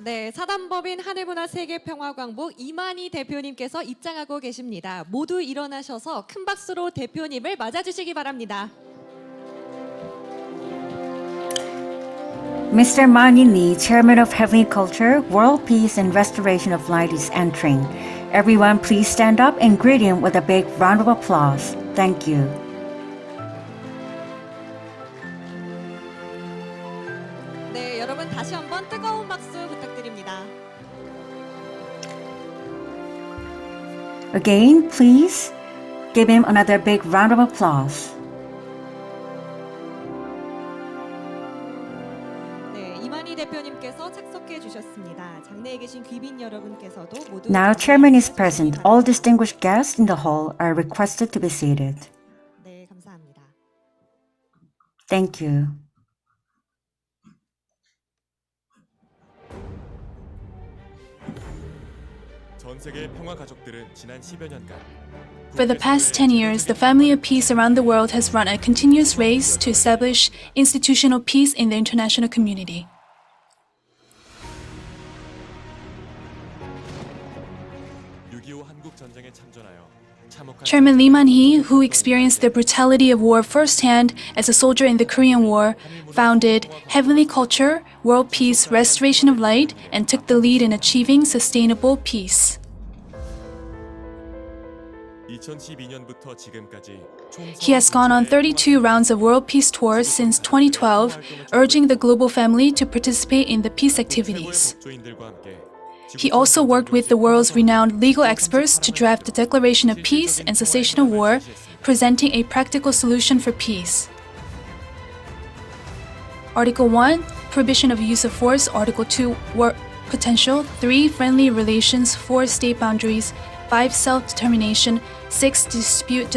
네, 사단법인 하늘문화세계평화광복 이만희 대표님께서 입장하고 계십니다. 모두 일어나셔서 큰 박수로 대표님을 맞아주시기 바랍니다. Mr. Mani Lee, Chairman of Heavenly Culture, World Peace and Restoration of Light is entering. Everyone please stand up and greet him with a big round of applause. Thank you. 네, 여러분 다시 한번 뜨거운 박수 부탁드립니다. Again, please give him another big round of applause. 이만희 대표님께서 착석해 주셨습니다. 장내에 계신 귀빈 여러분께서도 모두 Now Chairman is present. All distinguished guests in the hall are requested to be seated. 네, 감사합니다. Thank you. 전 세계 평화 가족들은 지난 10여 년간 For the past 10 years, the family of peace around the world has run a continuous race to establish institutional peace in the international community. 한국 전쟁에 참전하여 Chairman Lee Man-hee, who experienced the brutality of war firsthand as a soldier in the Korean War, founded Heavenly Culture, World Peace, Restoration of Light, and took the lead in achieving sustainable peace. 2012년부터 지금까지 He has gone on 32 rounds of World Peace Tours since 2012, urging the global family to participate in the peace activities. He also worked with the world's renowned legal experts to draft the Declaration of Peace and Cessation of War, presenting a practical solution for peace. Article 1, Prohibition of Use of Force. Article 2, War Potential. 3, Friendly Relations. 4, State Boundaries. 5, Self-Determination. 6, Dispute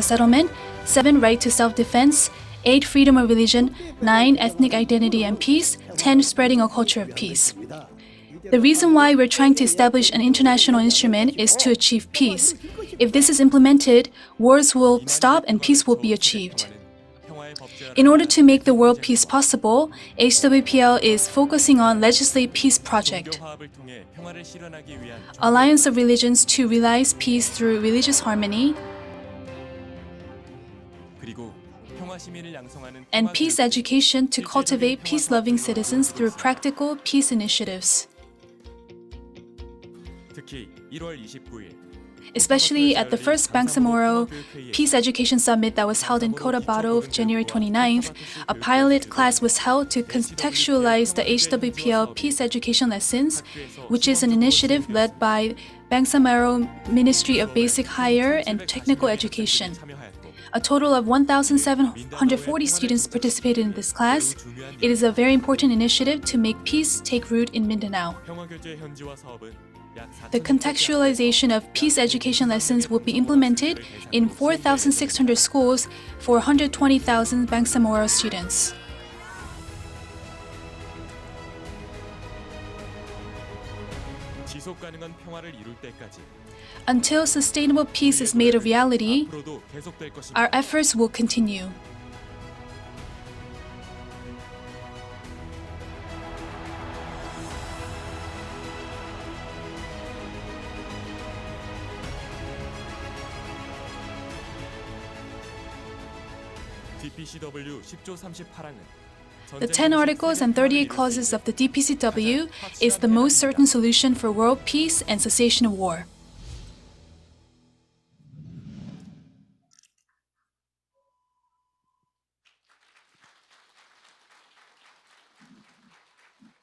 Settlement. 7, Right to Self-Defense. 8, Freedom of Religion. 9, Ethnic Identity and Peace. 10, Spreading a Culture of Peace. The reason why we're trying to establish an international instrument is to achieve peace. If this is implemented, wars will stop and peace will be achieved. In order to make the world peace possible, HWPL is focusing on Legislate Peace Project, Alliance of Religions to realize peace through religious harmony, and peace education to cultivate peace-loving citizens through practical peace initiatives. Especially at the first Bangsamoro Peace Education Summit that was held in Cotabato on January 29th, a pilot class was held to contextualize the HWPL Peace Education Lessons, which is an initiative led by Bangsamoro Ministry of Basic Higher and Technical Education. A total of 1,740 students participated in this class. It is a very important initiative to make peace take root in Mindanao. The contextualization of peace education lessons will be implemented in 4,600 schools for 120,000 Bangsamoro students. Until sustainable peace is made a reality, our efforts will continue. DPCW 10조 38항은 The 10 articles and 38 clauses of the DPCW is the most certain solution for world peace and cessation of war.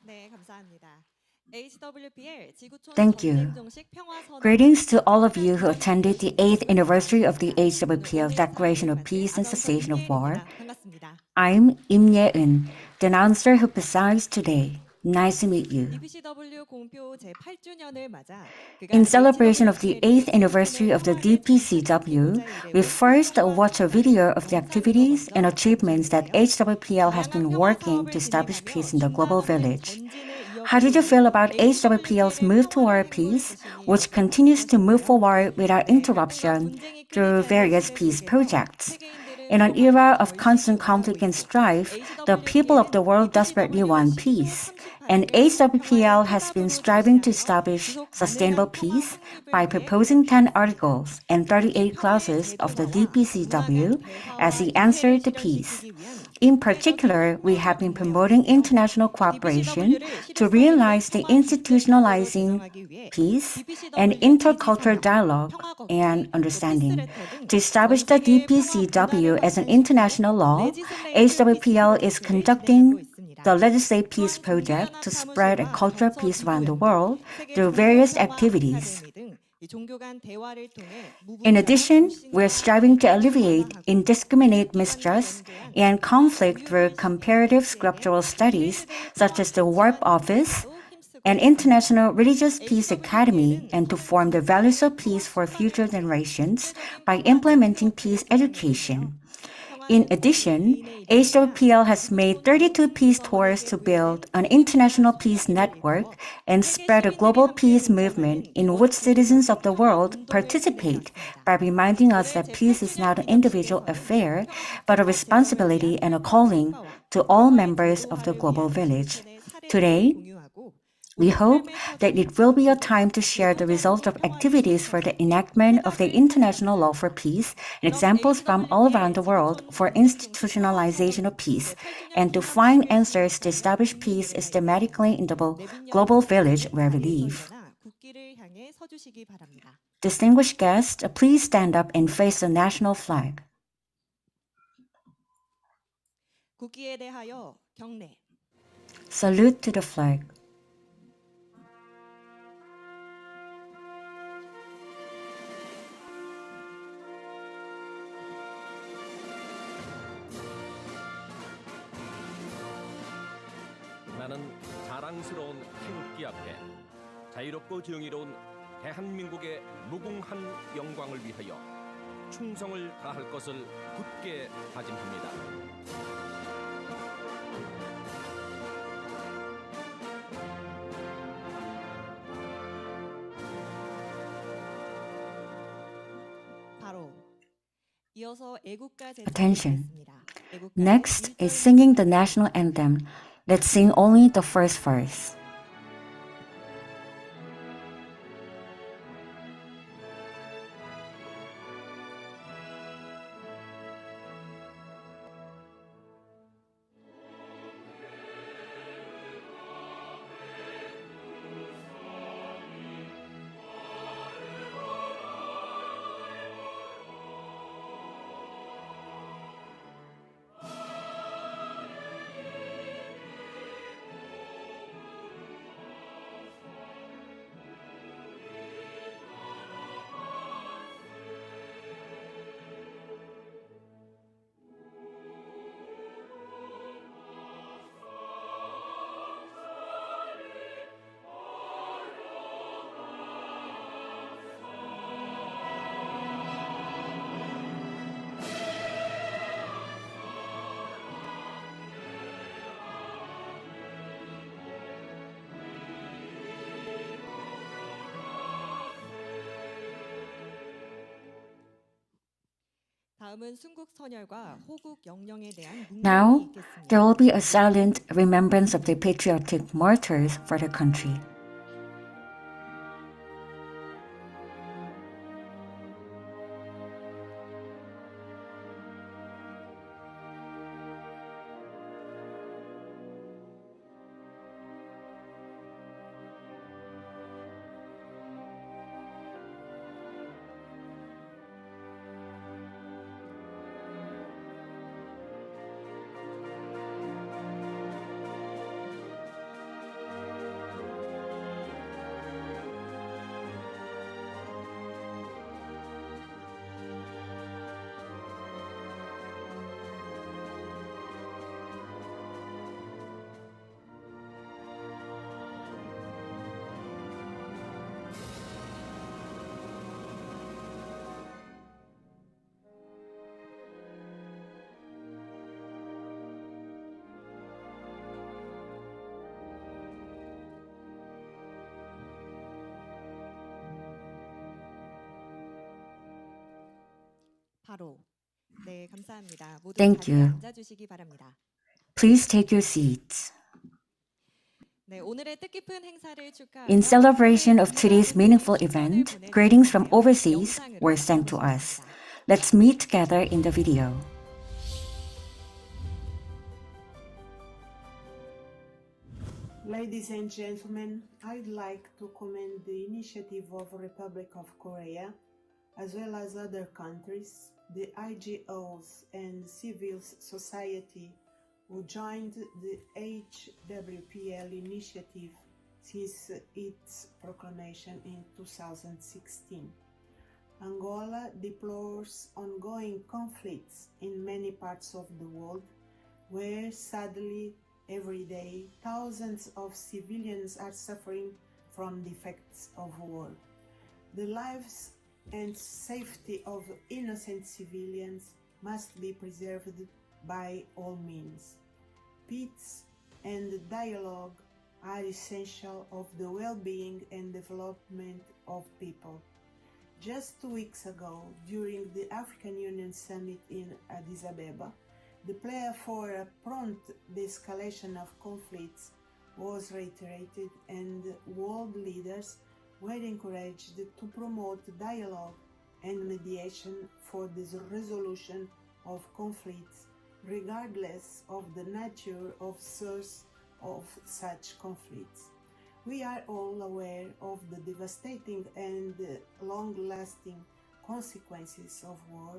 네, 감사합니다. HWPL 지구촌 Thank you. 전쟁 종식 평화선언 Greetings to all of you who attended the 8th anniversary of the HWPL Declaration of Peace and Cessation of War. 반갑습니다. I'm Im Ye-eun, the announcer who presides today. Nice to meet you. DPCW 공표 제8주년을 맞아 In celebration of the 8th anniversary of the DPCW, we first watch a video of the activities and achievements that HWPL has been working to establish peace in the global village. How did you feel about HWPL's move toward peace, which continues to move forward without interruption through various peace projects? In an era of constant conflict and strife, the people of the world desperately want peace. And HWPL has been striving to establish sustainable peace by proposing 10 articles and 38 clauses of the DPCW as the answer to peace. In particular, we have been promoting international cooperation to realize the institutionalizing peace and intercultural dialogue and understanding. To establish the DPCW as an international law, HWPL is conducting the Legislate Peace Project to spread a cultural peace around the world through various activities. In addition, we're striving to alleviate indiscriminate mistrust and conflict through comparative scriptural studies such as the WARP Office, an international religious peace academy, and to form the values of peace for future generations by implementing peace education. In addition, HWPL has made 32 peace tours to build an international peace network and spread a global peace movement in which citizens of the world participate by reminding us that peace is not an individual affair, but a responsibility and a calling to all members of the global village. Today, we hope that it will be a time to share the results of activities for the enactment of the international law for peace and examples from all around the world for institutionalization of peace, and to find answers to establish peace systematically in the global village where we live. Distinguished guests, please stand up and face the national flag. Salute to the flag. 나는 자랑스러운 태극기 앞에 자유롭고 정의로운 대한민국의 무궁한 영광을 위하여 충성을 다할 것을 굳게 다짐합니다. Attention. Next is singing the national anthem. Let's sing only the first verse. Now, there will be a silent remembrance of the patriotic martyrs for the country. Thank you. Please take your seats. 네, 오늘의 뜻깊은 행사를 축하하며 In celebration of today's meaningful event, greetings from overseas were sent to us. Let's meet together in the video. Ladies and gentlemen, I'd like to commend the initiative of Republic of Korea, as well as other countries, the IGOs and civil society who joined the HWPL initiative since its proclamation in 2016. Angola deplores ongoing conflicts in many parts of the world, where sadly every day thousands of civilians are suffering from the effects of war. The lives and safety of innocent civilians must be preserved by all means. Peace and dialogue are essential of the well-being and development of people. Just 2 weeks ago, during the African Union Summit in Addis Ababa, the plea for a prompt de-escalation of conflicts was reiterated, and world leaders were encouraged to promote dialogue and mediation for the resolution of conflicts, regardless of the nature of source of such conflicts. We are all aware of the devastating and long-lasting consequences of war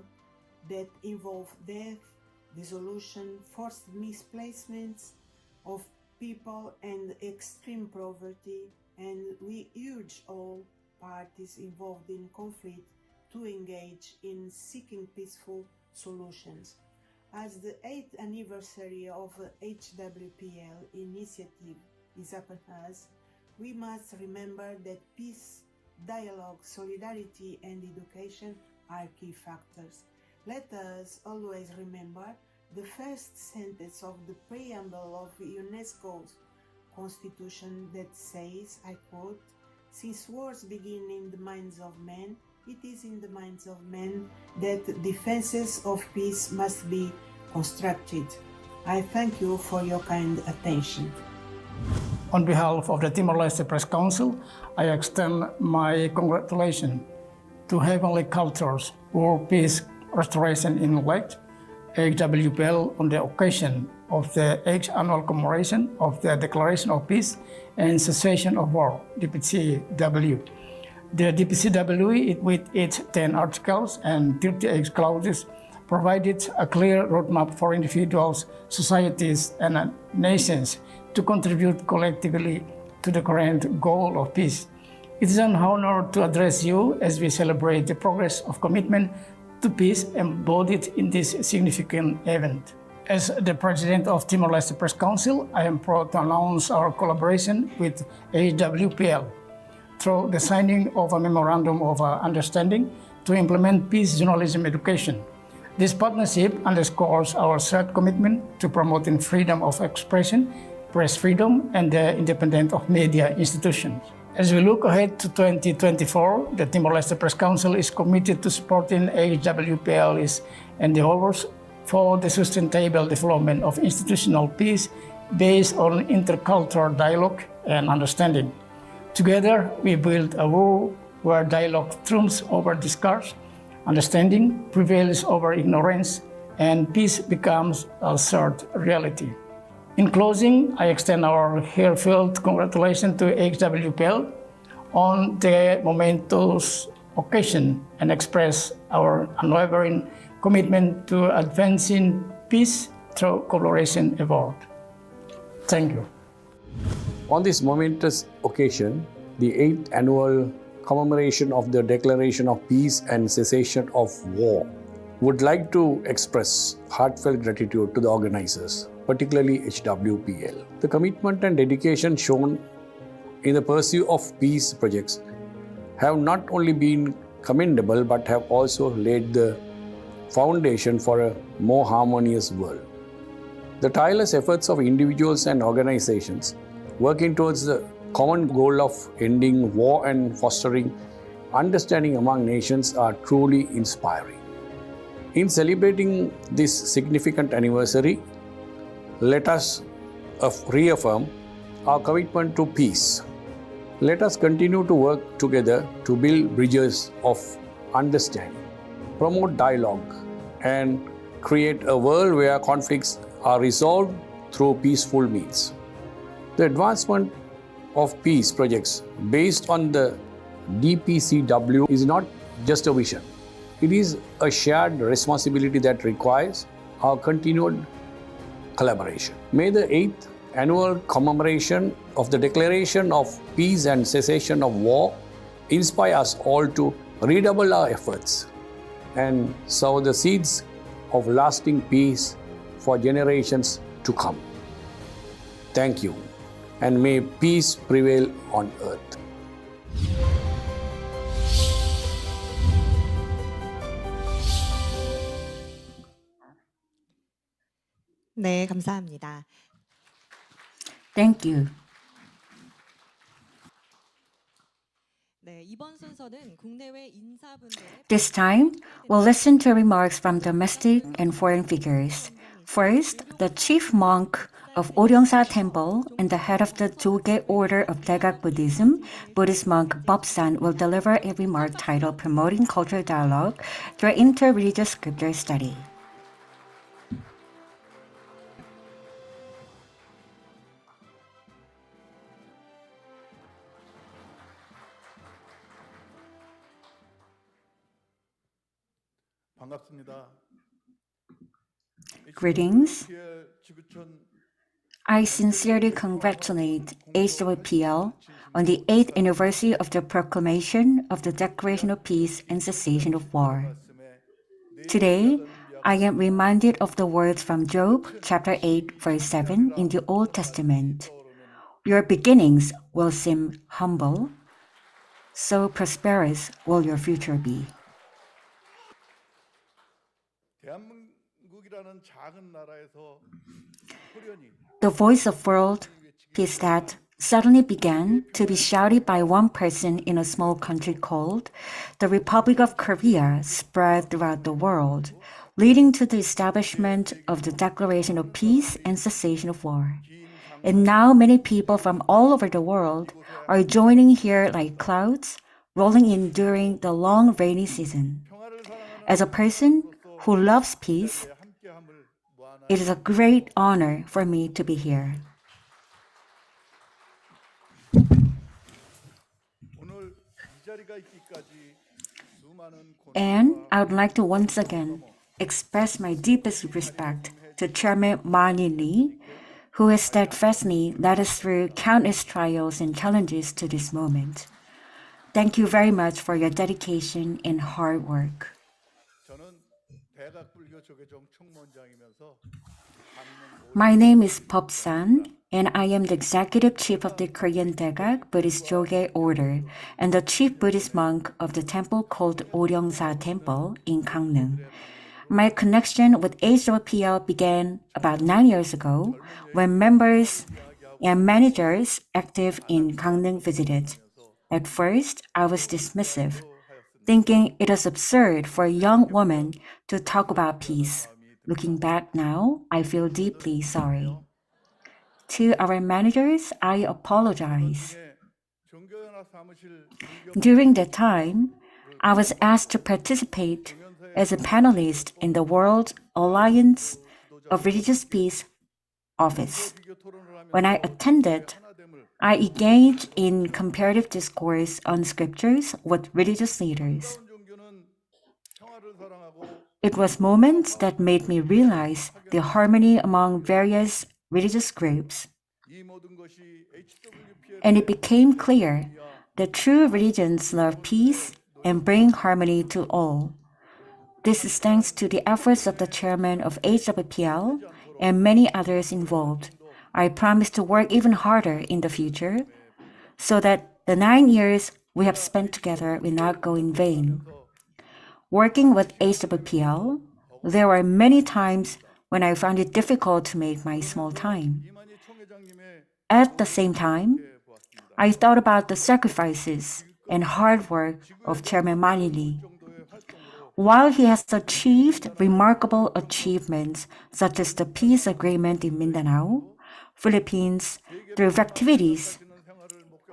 that involve death, dissolution, forced misplacements of people, and extreme poverty, and we urge all parties involved in conflict to engage in seeking peaceful solutions. As the 8th anniversary of HWPL initiative is upon us, we must remember that peace, dialogue, solidarity, and education are key factors. Let us always remember the first sentence of the preamble of UNESCO's Constitution that says, I quote, "Since wars begin in the minds of men, it is in the minds of men that defenses of peace must be constructed." I thank you for your kind attention. On behalf of the Timor-Leste Press Council, I extend my congratulations to Heavenly Cultures World Peace Restoration in Elect, HWPL, on the occasion of the 8th annual commemoration of the Declaration of Peace and Cessation of War, DPCW. The DPCW, with its 10 articles and 38 clauses, provided a clear roadmap for individuals, societies, and nations to contribute collectively to the current goal of peace. It is an honor to address you as we celebrate the progress of commitment to peace embodied in this significant event. As the President of Timor-Leste Press Council, I am proud to announce our collaboration with HWPL through the signing of a Memorandum of Understanding to implement peace journalism education. This partnership underscores our shared commitment to promoting freedom of expression, press freedom, and the independence of media institutions. As we look ahead to 2024, the Timor-Leste Press Council is committed to supporting HWPL's endeavors for the sustainable development of institutional peace based on intercultural dialogue and understanding. Together, we build a world where dialogue trumps over discourse, understanding prevails over ignorance, and peace becomes a shared reality. In closing, I extend our heartfelt congratulations to HWPL on the momentous occasion and express our unwavering commitment to advancing peace through collaboration effort. Thank you. On this momentous occasion, the 8th annual commemoration of the Declaration of Peace and Cessation of War, would like to express heartfelt gratitude to the organizers, particularly HWPL. The commitment and dedication shown in the pursuit of peace projects have not only been commendable but have also laid the foundation for a more harmonious world. The tireless efforts of individuals and organizations working towards the common goal of ending war and fostering understanding among nations are truly inspiring. In celebrating this significant anniversary, let us reaffirm our commitment to peace. Let us continue to work together to build bridges of understanding, promote dialogue, and create a world where conflicts are resolved through peaceful means. The advancement of peace projects based on the DPCW is not just a vision. It is a shared responsibility that requires our continued collaboration. May the 8th annual commemoration of the Declaration of Peace and Cessation of War inspire us all to redouble our efforts and sow the seeds of lasting peace for generations to come. Thank you, and may peace prevail on earth. 네, 감사합니다. Thank you. 네, 이번 순서는 국내외 인사분들의 This time, we'll listen to remarks from domestic and foreign figures. First, the chief monk of Oryongsa Temple and the head of the Joge Order of Daegak Buddhism, Buddhist monk Bobsan, will deliver a remark titled Promoting Cultural Dialogue through Inter-Religious Scripture Study. 반갑습니다. Greetings. I sincerely congratulate HWPL on the 8th anniversary of the proclamation of the Declaration of Peace and Cessation of War. Today, I am reminded of the words from Job chapter 8, verse 7 in the Old Testament. Your beginnings will seem humble, so prosperous will your future be. 대한민국이라는 작은 나라에서 The voice of world peace that suddenly began to be shouted by one person in a small country called the Republic of Korea spread throughout the world, leading to the establishment of the Declaration of Peace and Cessation of War. And now many people from all over the world are joining here like clouds, rolling in during the long rainy season. As a person who loves peace, it is a great honor for me to be here. And I would like to once again express my deepest respect to Chairman Mani Lee, who has steadfastly led us through countless trials and challenges to this moment. Thank you very much for your dedication and hard work. My name is Bobsan, and I am the executive chief of the Korean Daegak Buddhist Joge Order and the chief Buddhist monk of the temple called Oryongsa Temple in Gangneung. My connection with HWPL began about 9 years ago when members and managers active in Gangneung visited. At first, I was dismissive, thinking it was absurd for a young woman to talk about peace. Looking back now, I feel deeply sorry. To our managers, I apologize. During that time, I was asked to participate as a panelist in the World Alliance of Religious Peace office. When I attended, I engaged in comparative discourse on scriptures with religious leaders. It was moments that made me realize the harmony among various religious groups. And it became clear that true religions love peace and bring harmony to all. This is thanks to the efforts of the chairman of HWPL and many others involved. I promise to work even harder in the future so that the 9 years we have spent together will not go in vain. Working with HWPL, there were many times when I found it difficult to make my small time. At the same time, I thought about the sacrifices and hard work of Chairman Mani Lee. While he has achieved remarkable achievements such as the peace agreement in Mindanao, Philippines through activities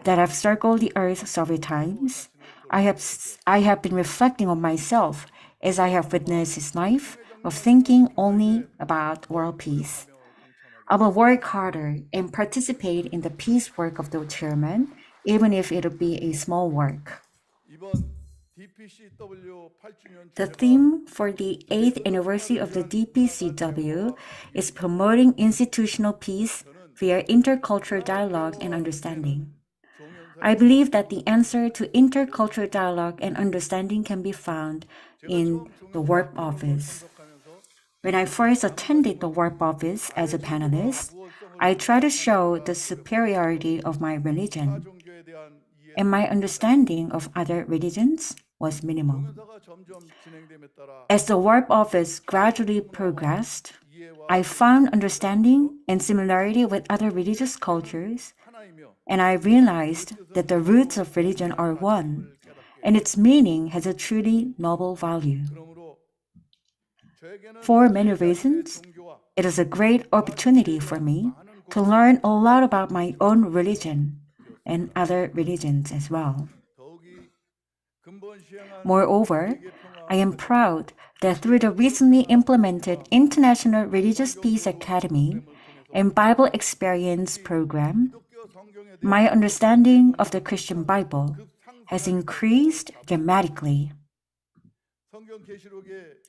that have circled the earth several times. I have been reflecting on myself as I have witnessed his life of thinking only about world peace. I will work harder and participate in the peace work of the chairman, even if it will be a small work. 이번 DPCW 8주년 The theme for the 8th anniversary of the DPCW is promoting institutional peace via intercultural dialogue and understanding. I believe that the answer to intercultural dialogue and understanding can be found in the work office. When I first attended the work office as a panelist, I tried to show the superiority of my religion, 종교에 대한 이해 and my understanding of other religions was minimal. 사가 점점 진행됨에 따라 As the work office gradually progressed, I found understanding and similarity with other religious cultures, 하나이며 and I realized that the roots of religion are one, and its meaning has a truly noble value. 그러므로 저에게는 For many reasons, 종교와 it is a great opportunity for me to learn a lot about my own religion and other religions as well. 더욱이 근본 시행한 Moreover, I am proud that through the recently implemented International Religious Peace Academy and Bible Experience program, 기독교 성경에 대한 my understanding of the Christian Bible has increased dramatically. 성경 계시록에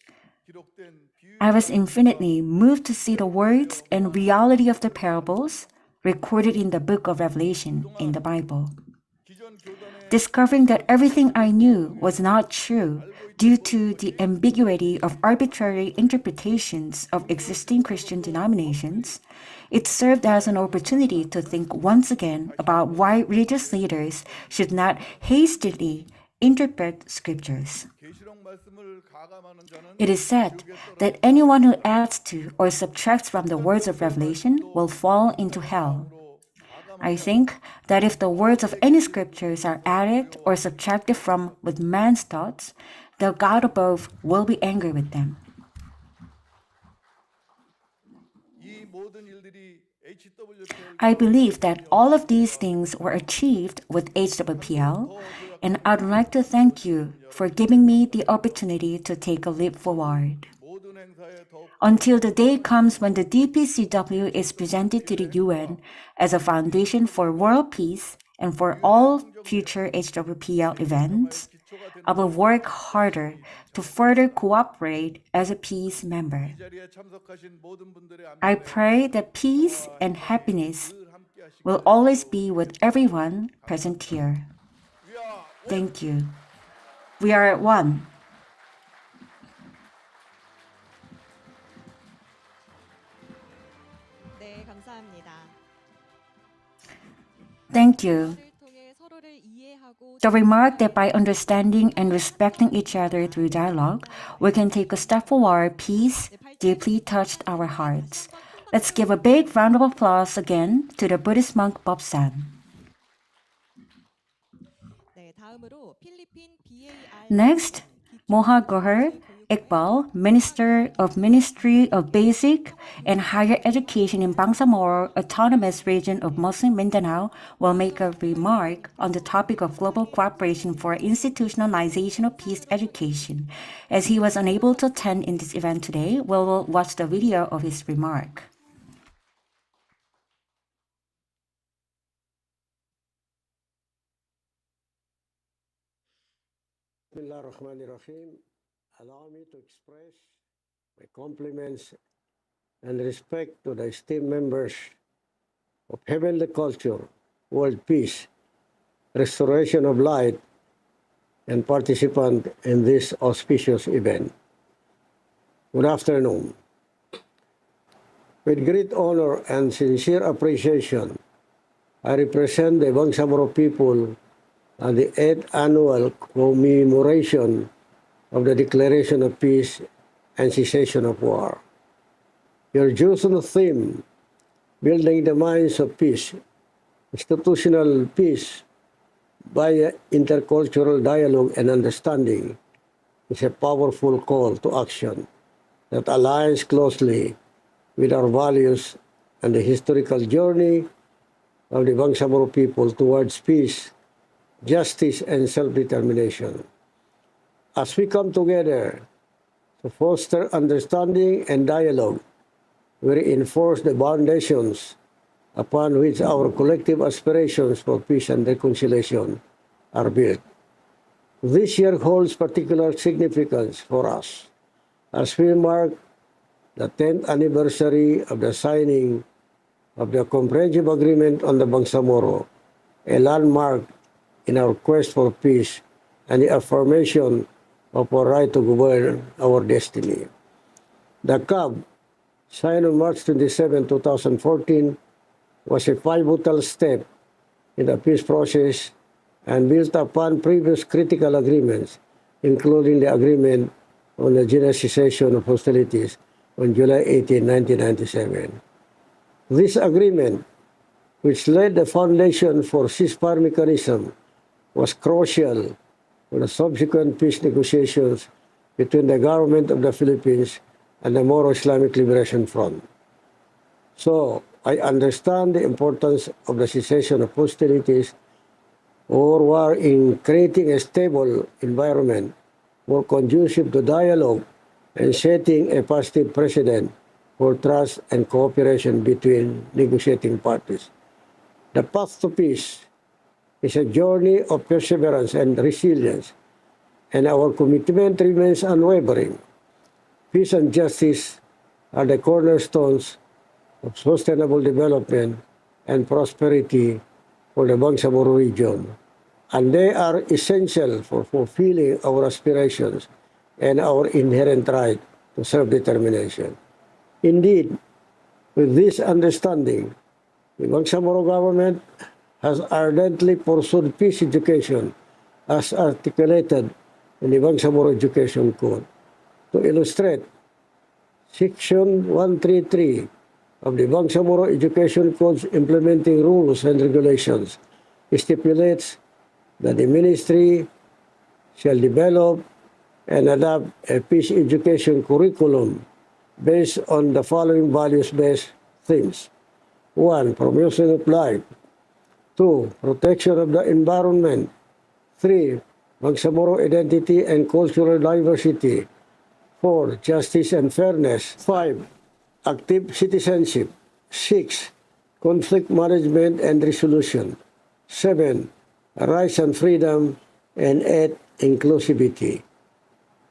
기록된 I was infinitely moved to see the words and reality of the parables recorded in the book of Revelation in the Bible. 기존 교단의 Discovering that everything I knew was not true due to the ambiguity of arbitrary interpretations of existing Christian denominations, it served as an opportunity to think once again about why religious leaders should not hastily interpret scriptures. 계시록 말씀을 가감하는 자는 It is said that anyone who adds to or subtracts from the words of Revelation will fall into hell. I think that if the words of any scriptures are added or subtracted from with man's thoughts, the God above will be angry with them. 이 모든 일들이 HWPL I believe that all of these things were achieved with HWPL, and I'd like to thank you for giving me the opportunity to take a leap forward. 모든 행사에 더욱 Until the day comes when the DPCW is presented to the UN as a foundation for world peace and for all future HWPL events, I will work harder to further cooperate as a peace member. 이 자리에 참석하신 모든 분들의 I pray that peace and happiness 늘 함께 하시고 will always be with everyone present here. 위아 Thank you. We are one. 네, 감사합니다. Thank you. 를 통해 서로를 이해하고 The remark that by understanding and respecting each other through dialogue, we can take a step forward, peace deeply touched our hearts. Let's give a big round of applause again to the Buddhist monk Bobsan. 네, 다음으로 필리핀 BAR Next, Moha Gohar Iqbal, Minister of Ministry of Basic and Higher Education in Bangsamoro Autonomous Region of Muslim Mindanao, will make a remark on the topic of global cooperation for institutionalization of peace education. As he was unable to attend in this event today, we will watch the video of his remark. Bismillahirrahmanirrahim. Allow me to express my compliments and respect to the esteemed members of Heavenly Culture, World Peace, Restoration of Light, and participant in this auspicious event. Good afternoon. With great honor and sincere appreciation, I represent the Bangsamoro people at the 8th annual commemoration of the Declaration of Peace and Cessation of War. Your chosen theme, building the minds of peace, institutional peace via intercultural dialogue and understanding, is a powerful call to action that aligns closely with our values and the historical journey of the Bangsamoro people towards peace, justice, and self-determination. As we come together to foster understanding and dialogue, we reinforce the foundations upon which our collective aspirations for peace and reconciliation are built. This year holds particular significance for us as we mark the 10th anniversary of the signing of the Comprehensive Agreement on the Bangsamoro, a landmark in our quest for peace and the affirmation of our right to govern our destiny. The CAB, signed on March 27, 2014, was a pivotal step in the peace process and built upon previous critical agreements, including the agreement on the cessation of hostilities on July 18, 1997. This agreement, which laid the foundation for ceasefire mechanism, was crucial for the subsequent peace negotiations between the government of the Philippines and the Moro Islamic Liberation Front. So, I understand the importance of the cessation of hostilities or war in creating a stable environment more conducive to dialogue and setting a positive precedent for trust and cooperation between negotiating parties. The path to peace is a journey of perseverance and resilience, and our commitment remains unwavering. Peace and justice are the cornerstones of sustainable development and prosperity for the Bangsamoro region, and they are essential for fulfilling our aspirations and our inherent right to self-determination. Indeed, with this understanding, the Bangsamoro government has ardently pursued peace education as articulated in the Bangsamoro Education Code. To illustrate, Section 133 of the Bangsamoro Education Code's implementing rules and regulations stipulates that the ministry shall develop and adopt a peace education curriculum based on the following values-based themes. 1. Promotion of life. 2. Protection of the environment. 3. Bangsamoro identity and cultural diversity. 4. Justice and fairness. 5. Active citizenship. 6. Conflict management and resolution. 7. Rights and freedom. And 8. Inclusivity.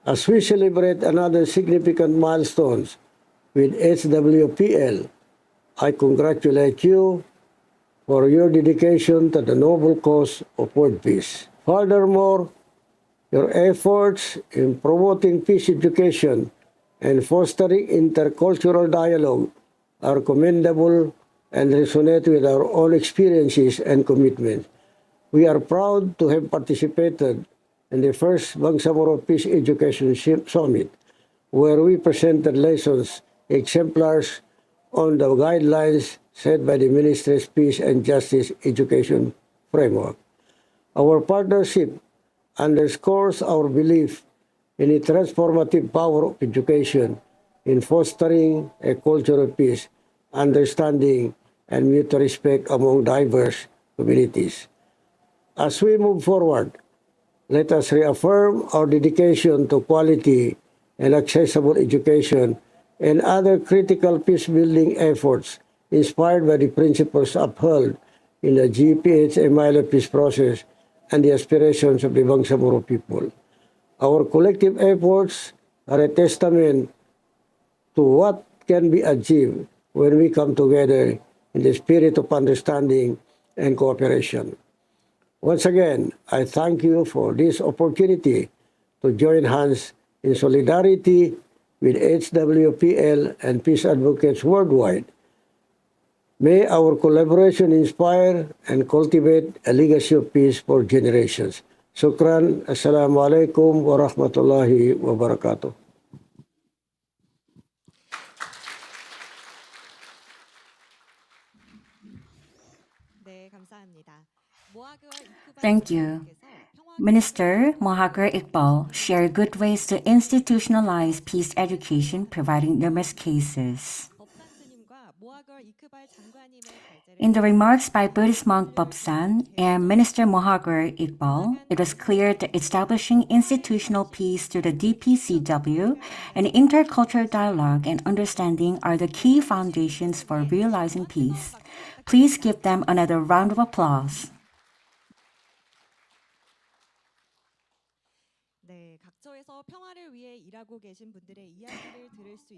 As we celebrate another significant milestones with HWPL, I congratulate you for your dedication to the noble cause of world peace. Furthermore, your efforts in promoting peace education and fostering intercultural dialogue are commendable and resonate with our own experiences and commitments. We are proud to have participated in the first Bangsamoro Peace Education Summit, where we presented lessons, exemplars on the guidelines set by the Ministry's Peace and Justice Education Framework. Our partnership underscores our belief in the transformative power of education in fostering a culture of peace, understanding, and mutual respect among diverse communities. As we move forward, let us reaffirm our dedication to quality and accessible education and other critical peace-building efforts inspired by the principles upheld in the GPHMIL peace process and the aspirations of the Bangsamoro people. Our collective efforts are a testament to what can be achieved when we come together in the spirit of understanding and cooperation. Once again, I thank you for this opportunity to join hands in solidarity with HWPL and peace advocates worldwide. May our collaboration inspire and cultivate a legacy of peace for generations. Shukran. Assalamu alaikum wa rahmatullahi wa barakatuh. Thank you. Minister Mohagar Iqbal shared good ways to institutionalize peace education, providing numerous cases. In the remarks by Buddhist monk Bobsan and Minister Mohagar Iqbal, it was clear that establishing institutional peace through the DPCW and intercultural dialogue and understanding are the key foundations for realizing peace. Please give them another round of applause.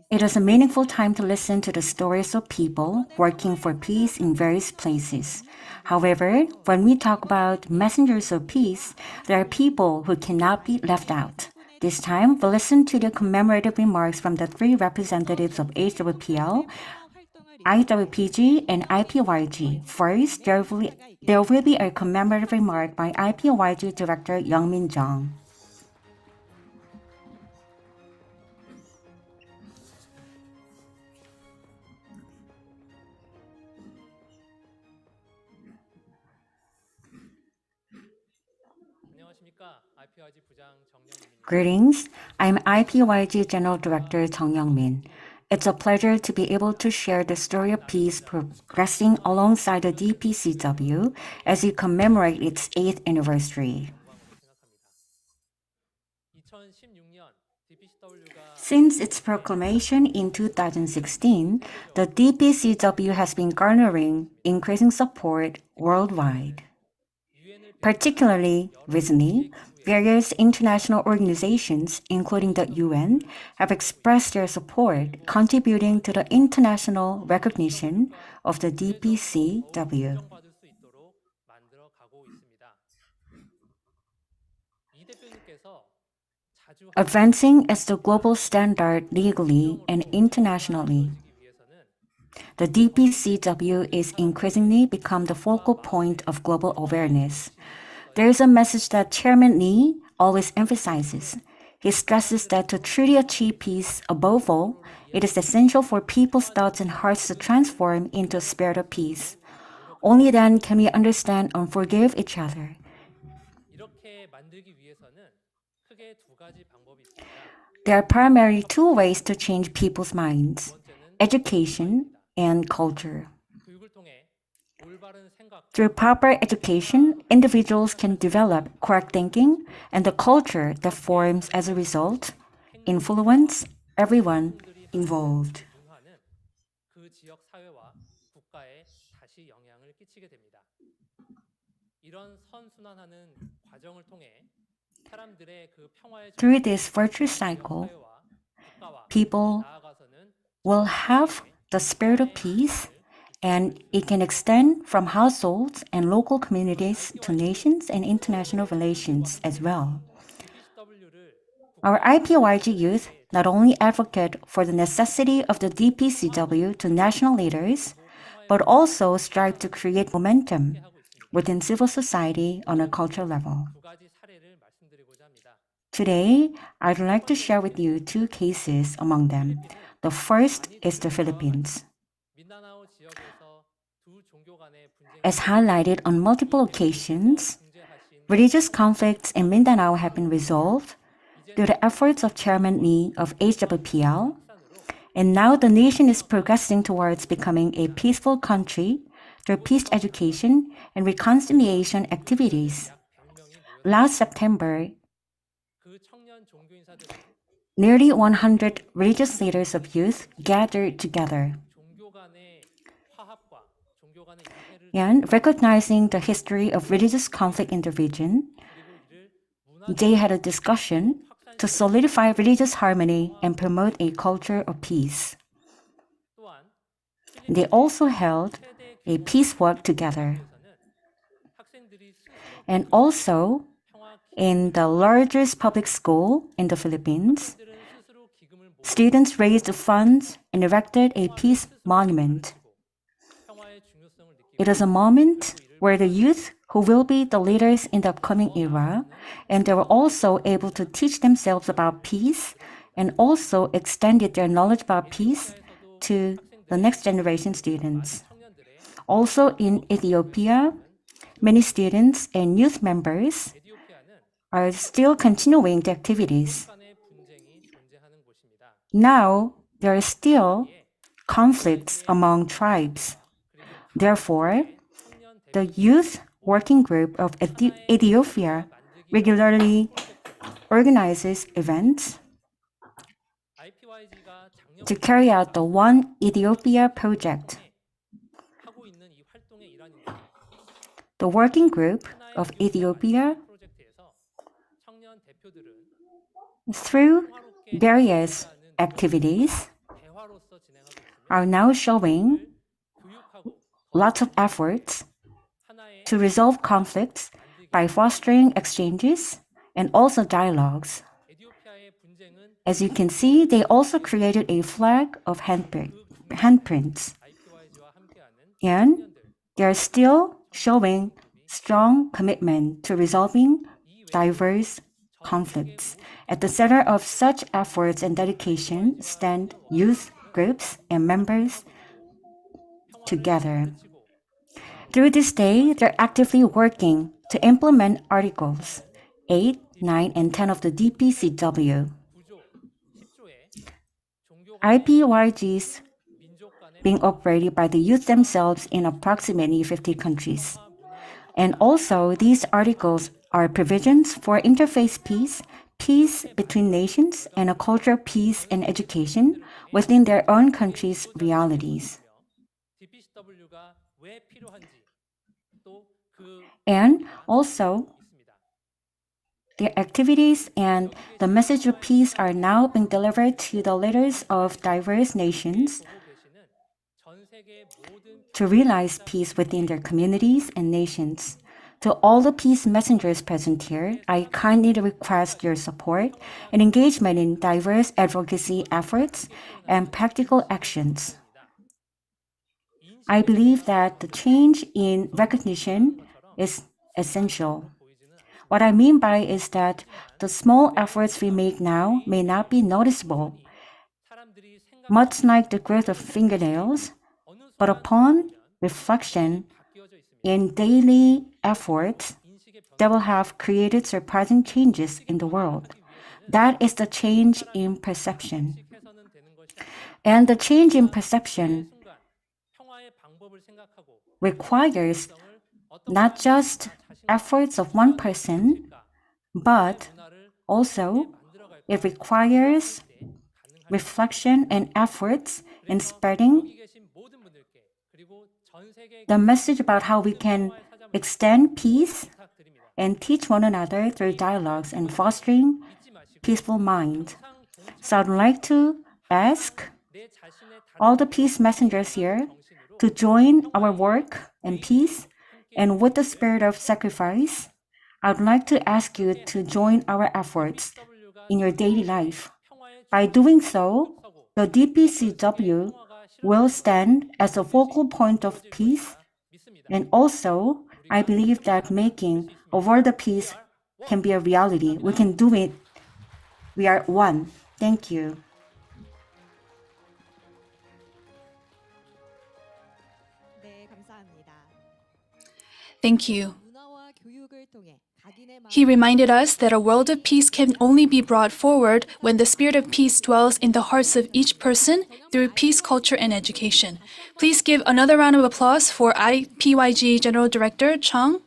It is a meaningful time to listen to the stories of people working for peace in various places. However, when we talk about messengers of peace, there are people who cannot be left out. This time, we'll listen to the commemorative remarks from the three representatives of HWPL, IWPG, and IPYG. First, there will be a commemorative remark by IPYG Director Youngmin Jung. Greetings, I'm IPYG General Director Jung Young-min. It's a pleasure to be able to share the story of peace progressing alongside the DPCW as we commemorate its 8th anniversary. Since its proclamation in 2016, the DPCW has been garnering increasing support worldwide. Particularly recently, various international organizations, including the UN, have expressed their support, contributing to the international recognition of the DPCW. Advancing as the global standard legally and internationally, the DPCW is increasingly become the focal point of global awareness. There is a message that Chairman Lee always emphasizes. He stresses that to truly achieve peace, above all, it is essential for people's thoughts and hearts to transform into a spirit of peace. Only then can we understand and forgive each other. There are primarily two ways to change people's minds: education and culture. Through proper education, individuals can develop correct thinking, and the culture that forms as a result influence everyone involved. Through this virtuous cycle, people will have the spirit of peace, and it can extend from households and local communities to nations and international relations as well. Our IPYG youth not only advocate for the necessity of the DPCW to national leaders, but also strive to create momentum within civil society on a cultural level. Today, I'd like to share with you two cases among them. The first is the Philippines. As highlighted on multiple occasions, religious conflicts in Mindanao have been resolved through the efforts of Chairman Lee of HWPL, and now the nation is progressing towards becoming a peaceful country through peace education and reconciliation activities. Last September, nearly 100 religious leaders of youth gathered together. And recognizing the history of religious conflict in the region, they had a discussion to solidify religious harmony and promote a culture of peace. They also held a peace walk together. And also, in the largest public school in the Philippines, students raised funds and erected a peace monument. It is a moment where the youth, who will be the leaders in the upcoming era, and they were also able to teach themselves about peace and also extended their knowledge about peace to the next generation students. Also in Ethiopia, many students and youth members are still continuing the activities. Now, there are still conflicts among tribes. Therefore, the Youth Working Group of Ethiopia regularly organizes events to carry out the One Ethiopia project. The Working Group of Ethiopia, through various activities, are now showing lots of efforts to resolve conflicts by fostering exchanges and also dialogues. As you can see, they also created a flag of handprints. And they are still showing strong commitment to resolving diverse conflicts. At the center of such efforts and dedication stand youth groups and members together. Through this day, they're actively working to implement Articles 8, 9, and 10 of the DPCW. IPYGs being operated by the youth themselves in approximately 50 countries. And also, these articles are provisions for interfaith peace, peace between nations, and a culture of peace and education within their own country's realities. And also, their activities and the message of peace are now being delivered to the leaders of diverse nations to realize peace within their communities and nations. To all the peace messengers present here, I kindly request your support and engagement in diverse advocacy efforts and practical actions. I believe that the change in recognition is essential. What I mean by is that the small efforts we make now may not be noticeable, much like the growth of fingernails, but upon reflection in daily efforts, they will have created surprising changes in the world. That is the change in perception. And the change in perception requires not just efforts of one person, but also it requires reflection and efforts in spreading the message about how we can extend peace and teach one another through dialogues and fostering peaceful mind. So I'd like to ask all the peace messengers here to join our work in peace and with the spirit of sacrifice. I would like to ask you to join our efforts in your daily life. By doing so, the DPCW will stand as a focal point of peace, and also I believe that making a world of peace can be a reality. We can do it. We are one. Thank you. Thank you. He reminded us that a world of peace can only be brought forward when the spirit of peace dwells in the hearts of each person through peace culture and education. Please give another round of applause for IPYG General Director Chung.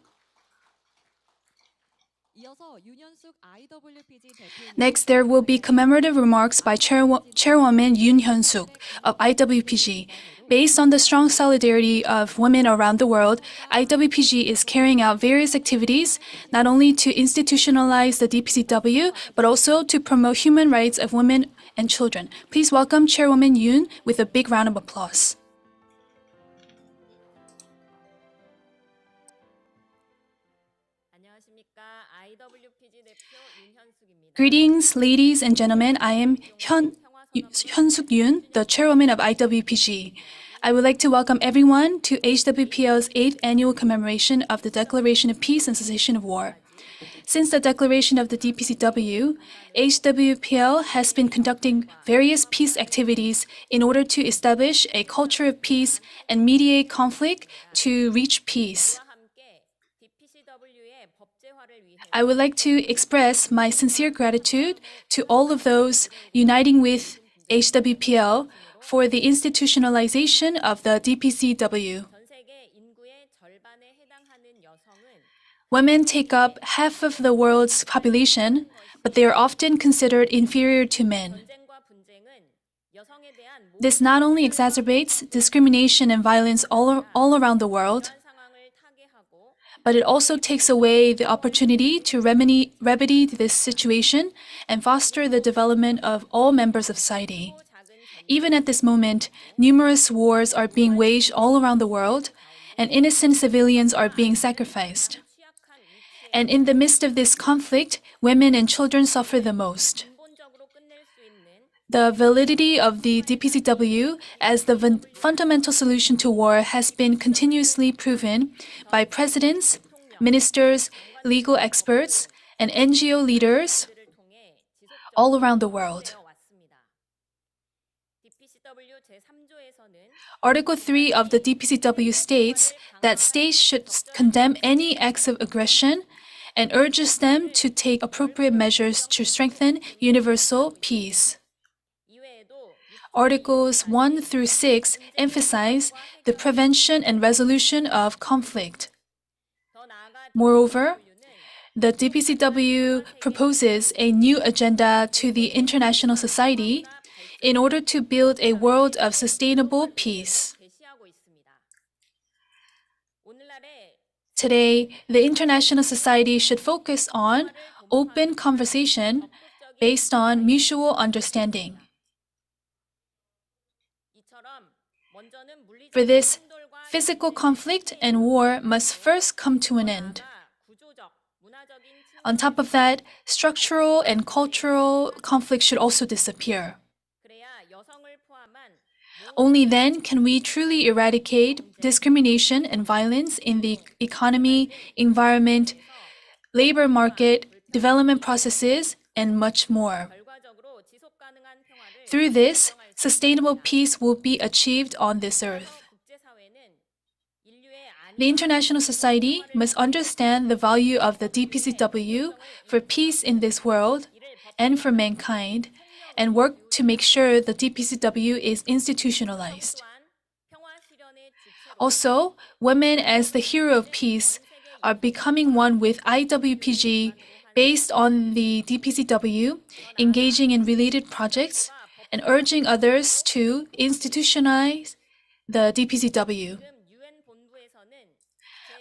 Next, there will be commemorative remarks by Chairwoman Yoon Hyun-suk of IWPG. Based on the strong solidarity of women around the world, IWPG is carrying out various activities, not only to institutionalize the DPCW, but also to promote human rights of women and children. Please welcome Chairwoman Yoon with a big round of applause. Greetings, ladies and gentlemen. I am Hyun-suk Yoon, the chairwoman of IWPG. I would like to welcome everyone to HWPL's 8th annual commemoration of the Declaration of Peace and Cessation of War. Since the declaration of the DPCW, HWPL has been conducting various peace activities in order to establish a culture of peace and mediate conflict to reach peace. I would like to express my sincere gratitude to all of those uniting with HWPL for the institutionalization of the DPCW. Women take up half of the world's population, but they are often considered inferior to men. This not only exacerbates discrimination and violence all around the world, but it also takes away the opportunity to remedy this situation and foster the development of all members of society. Even at this moment, numerous wars are being waged all around the world, and innocent civilians are being sacrificed. And in the midst of this conflict, women and children suffer the most. The validity of the DPCW as the fundamental solution to war has been continuously proven by presidents, ministers, legal experts, and NGO leaders all around the world. Article 3 of the DPCW states that states should condemn any acts of aggression and urges them to take appropriate measures to strengthen universal peace. Articles 1 through 6 emphasize the prevention and resolution of conflict. Moreover, the DPCW proposes a new agenda to the international society in order to build a world of sustainable peace. Today, the international society should focus on open conversation based on mutual understanding. For this, physical conflict and war must first come to an end. On top of that, structural and cultural conflict should also disappear. Only then can we truly eradicate discrimination and violence in the economy, environment, labor market, development processes, and much more. Through this, sustainable peace will be achieved on this earth. The international society must understand the value of the DPCW for peace in this world and for mankind, and work to make sure the DPCW is institutionalized. Also, women as the hero of peace are becoming one with IWPG based on the DPCW, engaging in related projects, and urging others to institutionalize the DPCW.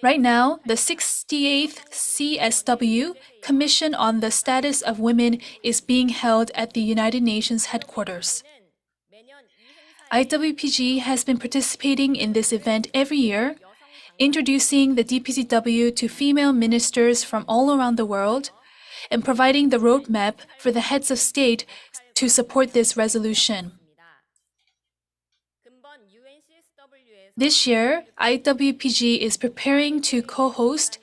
Right now, the 68th CSW Commission on the Status of Women is being held at the United Nations headquarters. IWPG has been participating in this event every year, introducing the DPCW to female ministers from all around the world, and providing the roadmap for the heads of state to support this resolution. This year, IWPG is preparing to co-host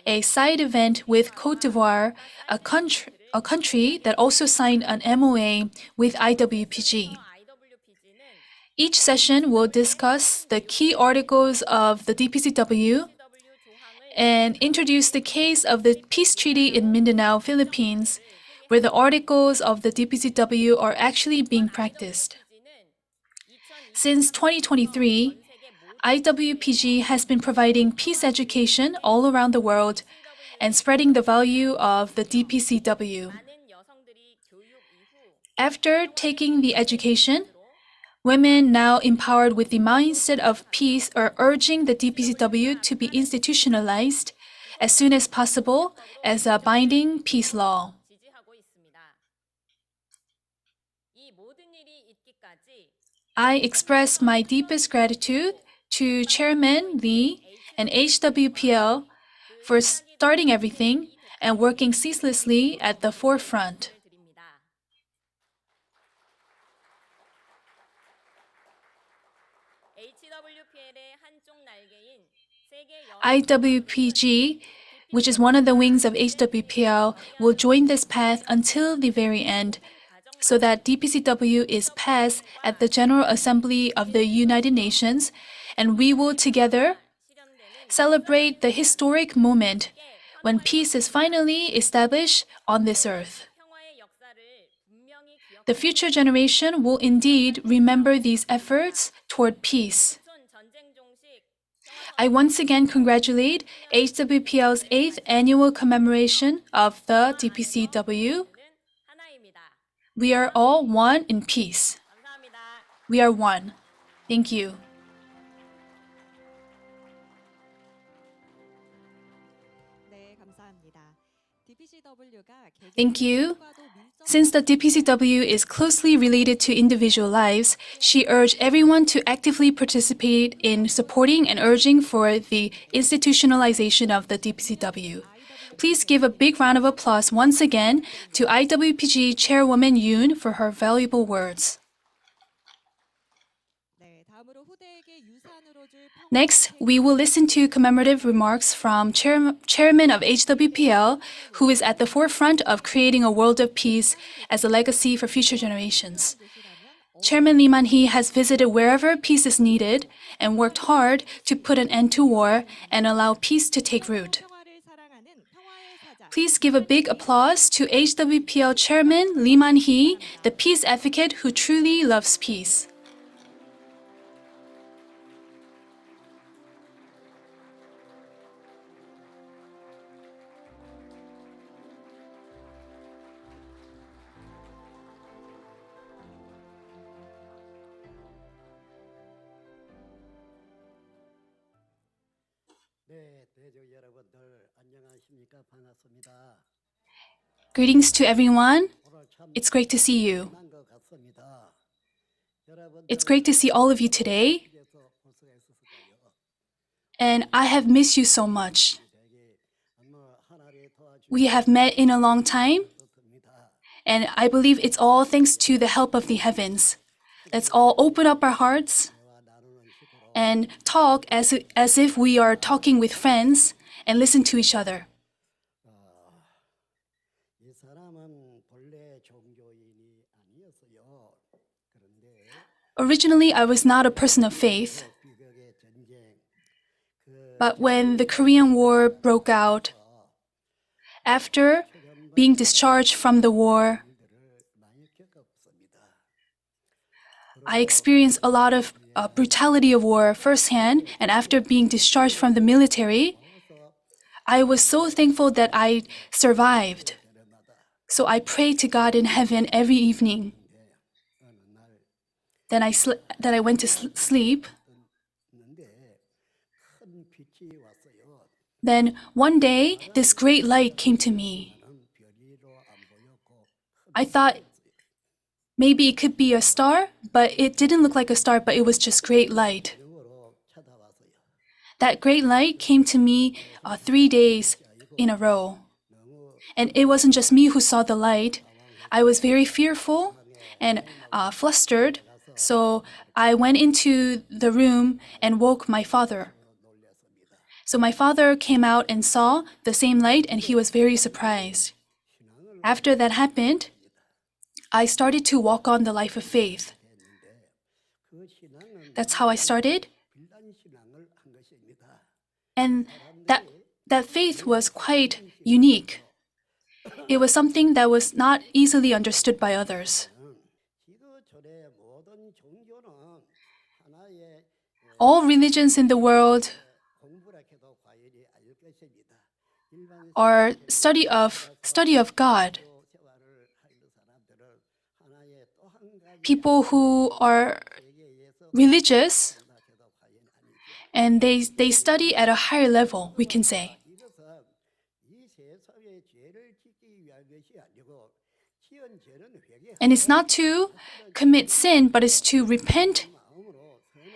a side event with Côte d'Ivoire, a country that also signed an MOA with IWPG. Each session will discuss the key articles of the DPCW and introduce the case of the peace treaty in Mindanao, Philippines, where the articles of the DPCW are actually being practiced. Since 2023, IWPG has been providing peace education all around the world and spreading the value of the DPCW. After taking the education, women now empowered with the mindset of peace are urging the DPCW to be institutionalized as soon as possible as a binding peace law. I express my deepest gratitude to Chairman Lee and HWPL for starting everything and working ceaselessly at the forefront. IWPG, which is one of the wings of HWPL, will join this path until the very end, so that DPCW is passed at the General Assembly of the United Nations, and we will together celebrate the historic moment when peace is finally established on this earth. The future generation will indeed remember these efforts toward peace. I once again congratulate HWPL's 8th annual commemoration of the DPCW. We are all one in peace. We are one. Thank you. Thank you. Since the DPCW is closely related to individual lives, she urged everyone to actively participate in supporting and urging for the institutionalization of the DPCW. Please give a big round of applause once again to IWPG Chairwoman Yoon for her valuable words. Next, we will listen to commemorative remarks from Chairman of HWPL, who is at the forefront of creating a world of peace as a legacy for future generations. Chairman Lee Man-hee has visited wherever peace is needed and worked hard to put an end to war and allow peace to take root. Please give a big applause to HWPL Chairman Lee Man-hee, the peace advocate who truly loves peace. Greetings to everyone. It's great to see you. It's great to see all of you today. And I have missed you so much. We have met in a long time, and I believe it's all thanks to the help of the heavens. Let's all open up our hearts and talk as if we are talking with friends and listen to each other. Originally, I was not a person of faith. But when the Korean War broke out, after being discharged from the war, I experienced a lot of brutality of war firsthand, and after being discharged from the military, I was so thankful that I survived. So I prayed to God in heaven every evening. Then I went to sleep. Then one day, this great light came to me. I thought maybe it could be a star, but it didn't look like a star, but it was just great light. That great light came to me 3 days in a row. And it wasn't just me who saw the light. I was very fearful and flustered, so I went into the room and woke my father. So my father came out and saw the same light, and he was very surprised. After that happened, I started to walk on the life of faith. That's how I started. And that faith was quite unique. It was something that was not easily understood by others. All religions in the world are study of God. People who are religious and they study at a higher level, we can say. And it's not to commit sin, but it's to repent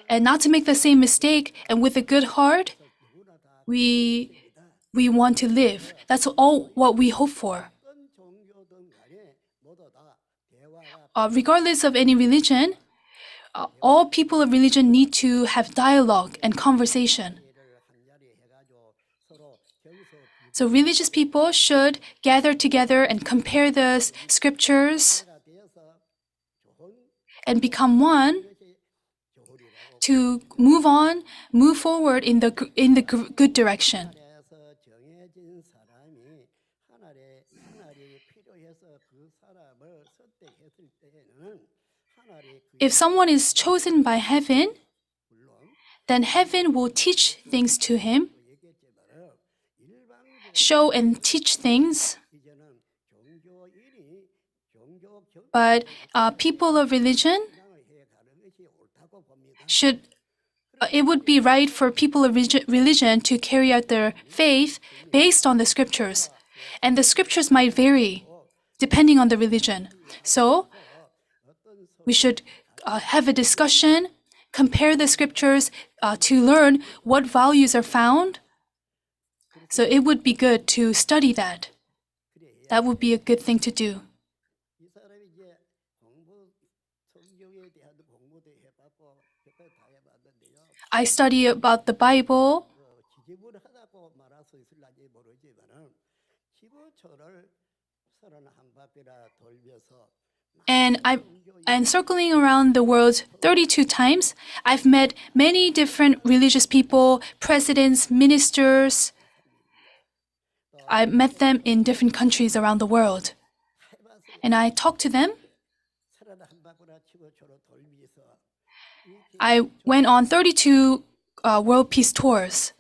and not to make the same mistake. And with a good heart, we want to live. That's all what we hope for. Regardless of any religion, all people of religion need to have dialogue and conversation. So religious people should gather together and compare the scriptures and become one to move forward in the good direction. If someone is chosen by heaven, then heaven will teach things to him, show and teach things. But people of religion it would be right for people of religion to carry out their faith based on the scriptures. And the scriptures might vary depending on the religion. So we should have a discussion, compare the scriptures to learn what values are found. So it would be good to study that. That would be a good thing to do. I study about the Bible, and I'm circling around the world 32 times. I've met many different religious people, presidents, ministers. I met them in different countries around the world. And I talked to them. I went on 32 world peace tours.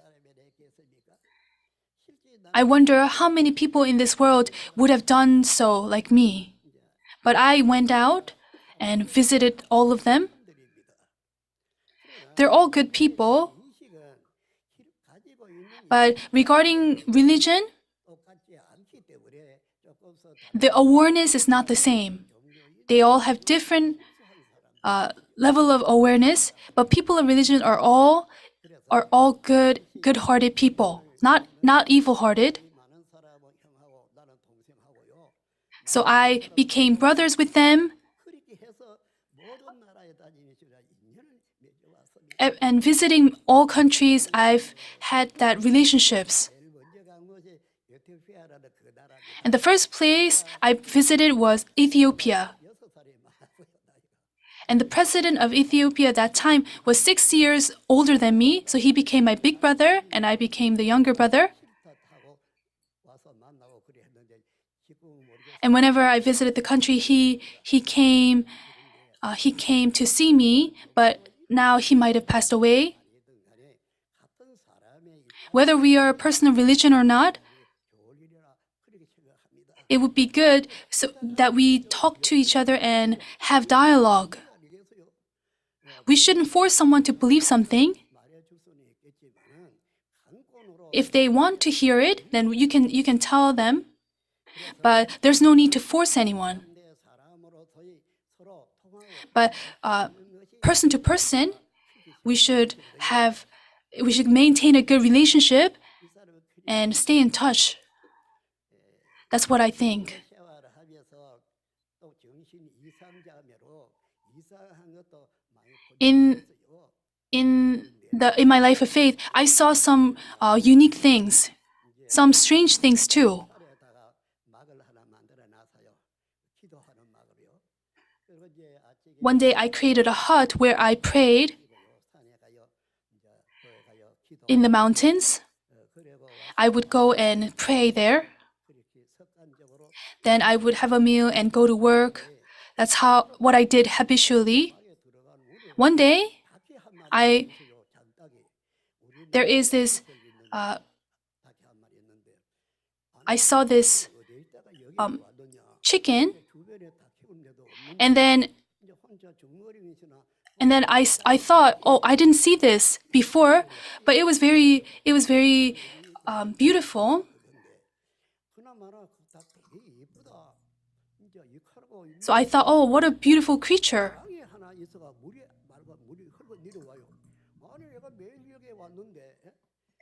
I wonder how many people in this world would have done so like me. But I went out and visited all of them. They're all good people. But regarding religion, the awareness is not the same. They all have different level of awareness, but people of religion are all good-hearted people, not evil-hearted. So I became brothers with them, and visiting all countries, I've had that relationships. And the first place I visited was Ethiopia. And the president of Ethiopia at that time was 6 years older than me, so he became my big brother, and I became the younger brother. And whenever I visited the country, he came to see me, but now he might have passed away. Whether we are a person of religion or not, it would be good so that we talk to each other and have dialogue. We shouldn't force someone to believe something. If they want to hear it, then you can tell them. But there's no need to force anyone. But person to person, we should maintain a good relationship and stay in touch. That's what I think. In my life of faith, I saw some unique things, some strange things too. One day I created a hut where I prayed in the mountains. I would go and pray there. Then I would have a meal and go to work. That's what I did habitually. One day, there is this, I saw this chicken, and then I thought, oh, I didn't see this before, but it was very beautiful. So I thought, oh, what a beautiful creature.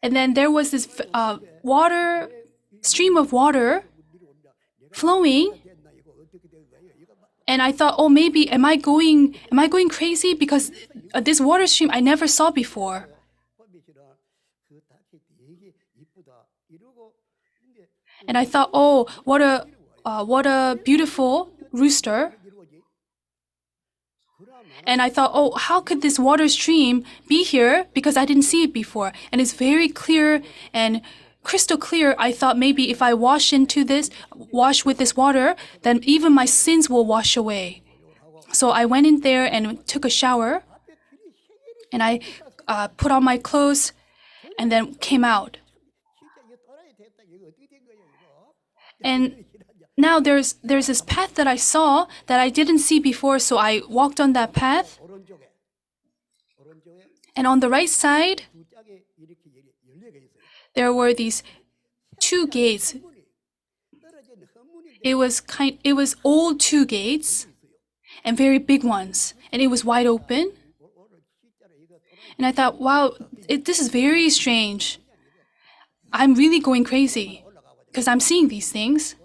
And then there was this stream of water flowing. And I thought, oh, maybe am I going crazy because this water stream I never saw before. And I thought, oh, what a beautiful rooster. And I thought, oh, how could this water stream be here? Because I didn't see it before. And it's very clear and crystal clear. I thought maybe if I wash with this water, then even my sins will wash away. So I went in there and took a shower, and I put on my clothes and then came out. And now there's this path that I saw that I didn't see before, so I walked on that path. And on the right side, there were these two gates. It was old two gates and very big ones, and it was wide open. And I thought, wow, this is very strange. I'm really going crazy because I'm seeing these things.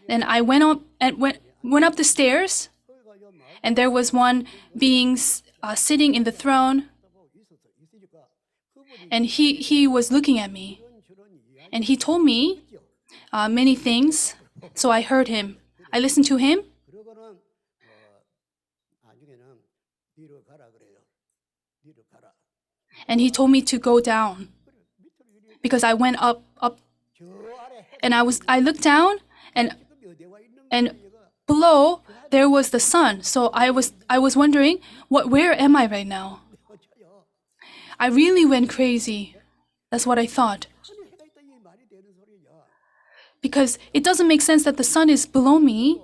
And I went up the stairs, and there was one being sitting in the throne, and he was looking at me, and he told me many things. So I heard him. I listened to him. And he told me to go down because I went up, and I looked down, and below there was the sun. So I was wondering, where am I right now? I really went crazy. That's what I thought. Because it doesn't make sense that the sun is below me.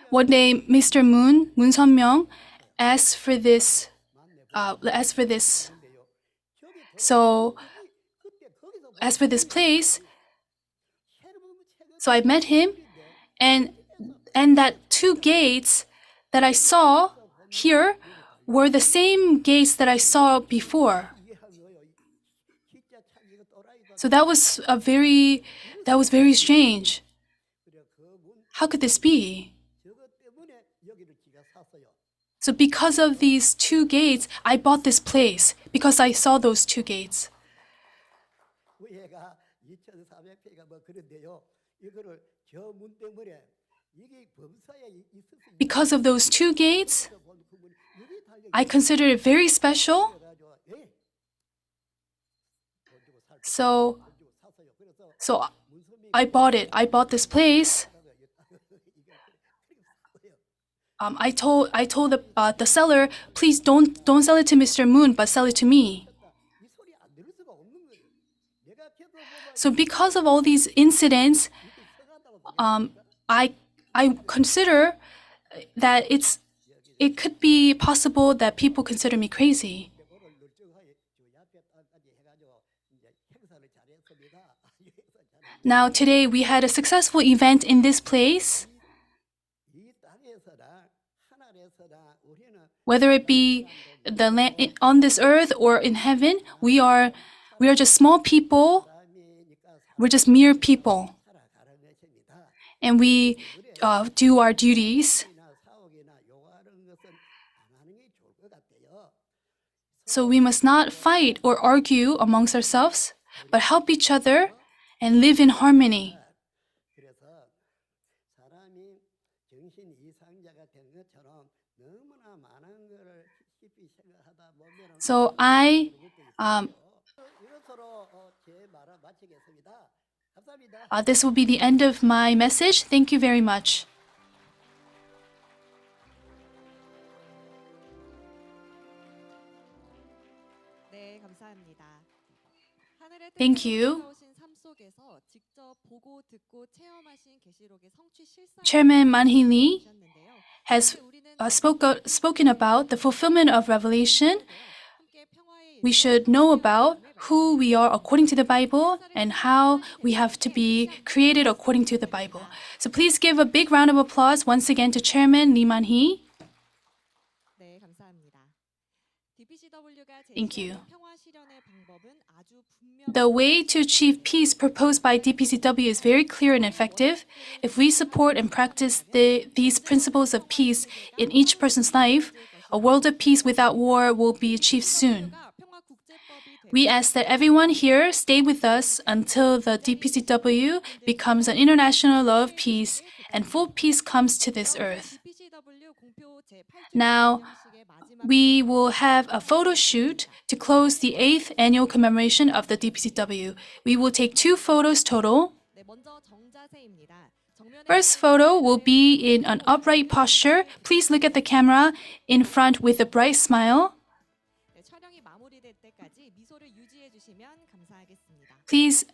One day, Mr. Moon Sun-myung, asked for this. So, as for this place, so I met him, and that two gates that I saw here were the same gates that I saw before. So that was very strange. How could this be? So because of these two gates, I bought this place because I saw those two gates. Because of those two gates, I consider it very special. So I bought it. I bought this place. I told the seller, please don't sell it to Mr. Moon, but sell it to me. So because of all these incidents, I consider that it could be possible that people consider me crazy. Now today we had a successful event in this place. Whether it be the land on this earth or in heaven, we are just small people. We're just mere people, and we do our duties. So we must not fight or argue amongst ourselves, but help each other and live in harmony. So this will be the end of my message. Thank you very much. Thank you. Chairman Man-hee Lee has spoken about the fulfillment of Revelation. We should know about who we are according to the Bible and how we have to be created according to the Bible. So please give a big round of applause once again to Chairman Lee Man-hee. Thank you. The way to achieve peace proposed by DPCW is very clear and effective. If we support and practice these principles of peace in each person's life, a world of peace without war will be achieved soon. We ask that everyone here stay with us until the DPCW becomes an international law of peace and full peace comes to this earth. Now, we will have a photo shoot to close the 8th annual commemoration of the DPCW. We will take 2 photos total. First photo will be in an upright posture. Please look at the camera in front with a bright smile. Please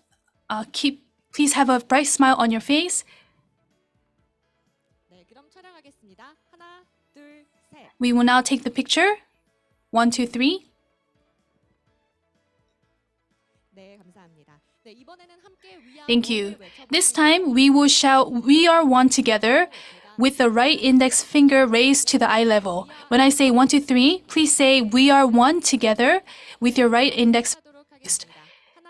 have a bright smile on your face. We will now take the picture. 1, 2, 3. Thank you. This time we will shout, "We are one together," with the right index finger raised to the eye level. When I say 1, 2, 3, please say, "We are one together," with your right index raised.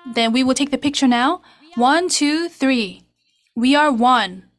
Then we will take the picture now. 1, 2, 3. We are one.